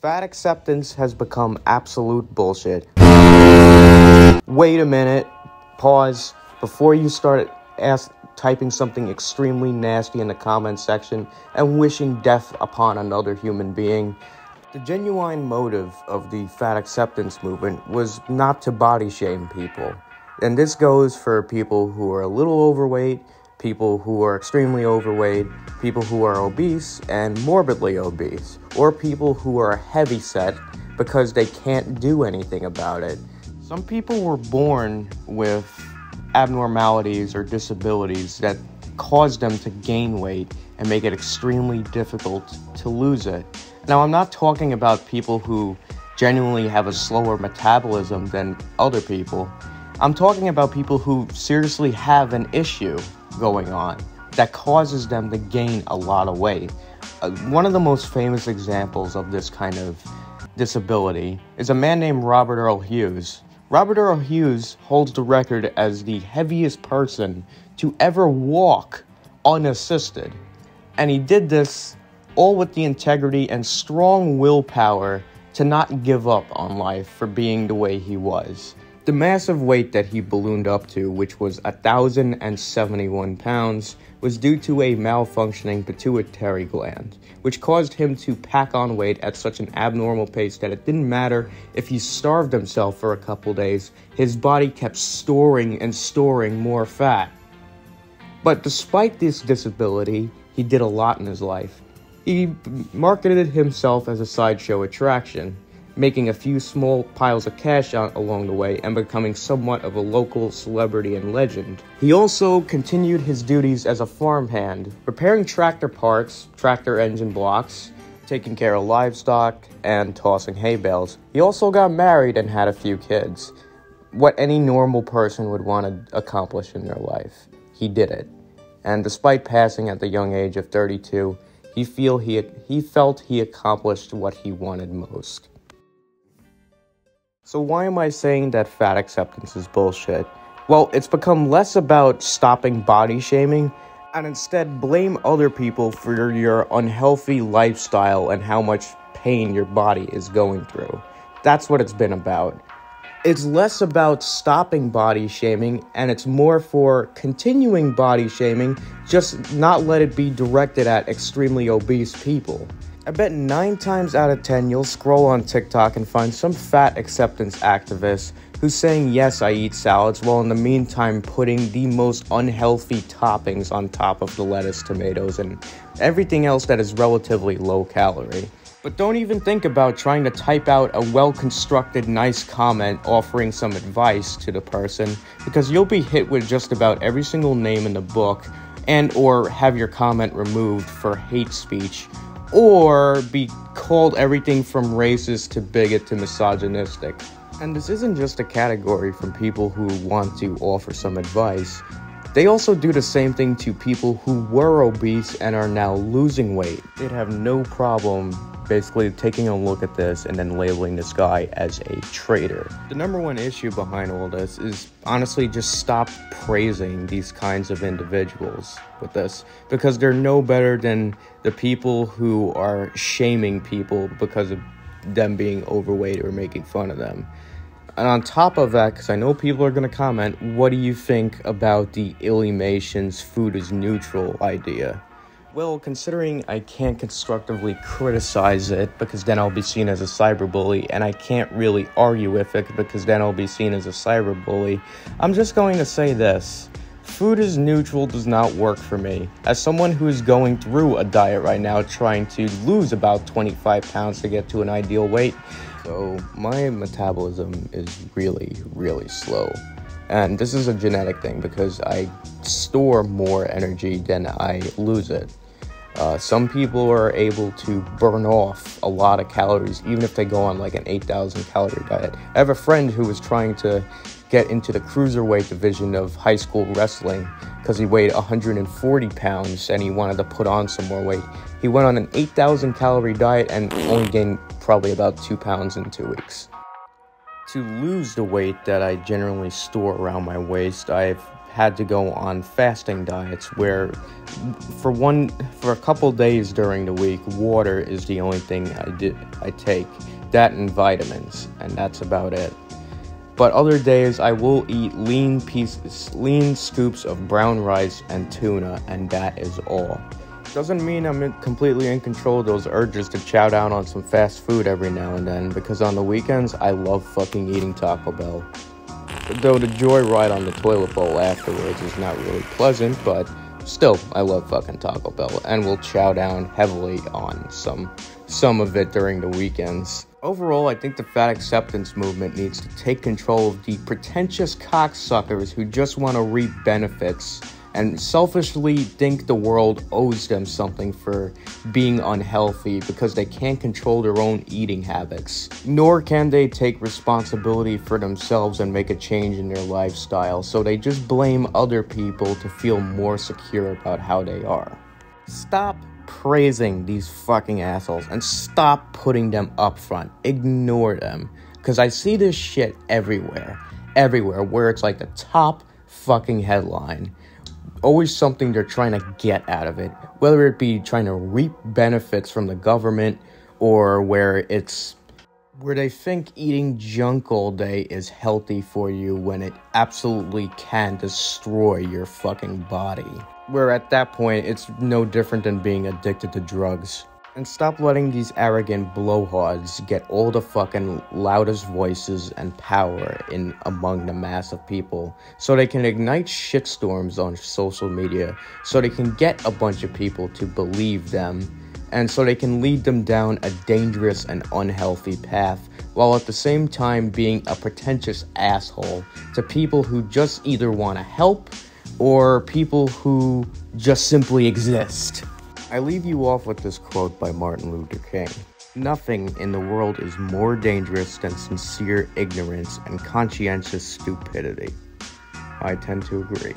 Fat acceptance has become absolute bullshit. Wait a minute. Pause. Before you start typing something extremely nasty in the comment section and wishing death upon another human being, the genuine motive of the fat acceptance movement was not to body shame people. And this goes for people who are a little overweight, people who are extremely overweight, people who are obese and morbidly obese, or people who are heavyset because they can't do anything about it. Some people were born with abnormalities or disabilities that cause them to gain weight and make it extremely difficult to lose it. Now, I'm not talking about people who genuinely have a slower metabolism than other people. I'm talking about people who seriously have an issue going on that causes them to gain a lot of weight. One of the most famous examples of this kind of disability is a man named Robert Earl Hughes. Robert Earl Hughes holds the record as the heaviest person to ever walk unassisted. And he did this all with the integrity and strong willpower to not give up on life for being the way he was. The massive weight that he ballooned up to, which was 1,071 pounds, was due to a malfunctioning pituitary gland, which caused him to pack on weight at such an abnormal pace that it didn't matter if he starved himself for a couple days, his body kept storing and storing more fat. But despite this disability, he did a lot in his life. He marketed himself as a sideshow attraction, making a few small piles of cash along the way and becoming somewhat of a local celebrity and legend. He also continued his duties as a farmhand, repairing tractor parts, tractor engine blocks, taking care of livestock, and tossing hay bales. He also got married and had a few kids. What any normal person would want to accomplish in their life. He did it. And despite passing at the young age of 32, he felt he accomplished what he wanted most. So why am I saying that fat acceptance is bullshit? Well, it's become less about stopping body shaming and instead blame other people for your unhealthy lifestyle and how much pain your body is going through. That's what it's been about. It's less about stopping body shaming and it's more for continuing body shaming, just not let it be directed at extremely obese people. I bet 9 times out of 10 you'll scroll on TikTok and find some fat acceptance activist who's saying, yes, I eat salads, while in the meantime putting the most unhealthy toppings on top of the lettuce, tomatoes, and everything else that is relatively low calorie. But don't even think about trying to type out a well-constructed, nice comment offering some advice to the person, because you'll be hit with just about every single name in the book and or have your comment removed for hate speech, or be called everything from racist to bigot to misogynistic. And this isn't just a category from people who want to offer some advice. They also do the same thing to people who were obese and are now losing weight. They'd have no problem basically taking a look at this and then labeling this guy as a traitor. The number one issue behind all this is honestly just stop praising these kinds of individuals with this, because they're no better than the people who are shaming people because of them being overweight or making fun of them. And on top of that, because I know people are going to comment, what do you think about the Illuminations food is neutral idea? Well, considering I can't constructively criticize it because then I'll be seen as a cyberbully, and I can't really argue with it because then I'll be seen as a cyberbully, I'm just going to say this. Food is neutral does not work for me. As someone who is going through a diet right now trying to lose about 25 pounds to get to an ideal weight, so my metabolism is really, really slow. And this is a genetic thing because I store more energy than I lose it. Some people are able to burn off a lot of calories even if they go on like an 8,000 calorie diet. I have a friend who was trying to get into the cruiserweight division of high school wrestling because he weighed 140 pounds and he wanted to put on some more weight. He went on an 8,000 calorie diet and only gained probably about 2 pounds in 2 weeks. To lose the weight that I generally store around my waist, I've had to go on fasting diets where for a couple days during the week, water is the only thing I take. That and vitamins, and that's about it. But other days I will eat lean scoops of brown rice and tuna, and that is all. Doesn't mean I'm completely in control of those urges to chow down on some fast food every now and then, because on the weekends I love fucking eating Taco Bell. Though the joyride on the toilet bowl afterwards is not really pleasant, but still, I love fucking Taco Bell, and will chow down heavily on some of it during the weekends. Overall, I think the fat acceptance movement needs to take control of the pretentious cocksuckers who just want to reap benefits and selfishly think the world owes them something for being unhealthy because they can't control their own eating habits. Nor can they take responsibility for themselves and make a change in their lifestyle, so they just blame other people to feel more secure about how they are. Stop praising these fucking assholes and stop putting them up front. Ignore them. Because I see this shit everywhere, where it's like the top fucking headline. Always something they're trying to get out of it, whether it be trying to reap benefits from the government or where they think eating junk all day is healthy for you when it absolutely can destroy your fucking body. Where at that point, it's no different than being addicted to drugs. And stop letting these arrogant blowhards get all the fucking loudest voices and power in among the mass of people, so they can ignite shitstorms on social media, so they can get a bunch of people to believe them, and so they can lead them down a dangerous and unhealthy path, while at the same time being a pretentious asshole to people who just either want to help or people who just simply exist. I leave you off with this quote by Martin Luther King. Nothing in the world is more dangerous than sincere ignorance and conscientious stupidity. I tend to agree.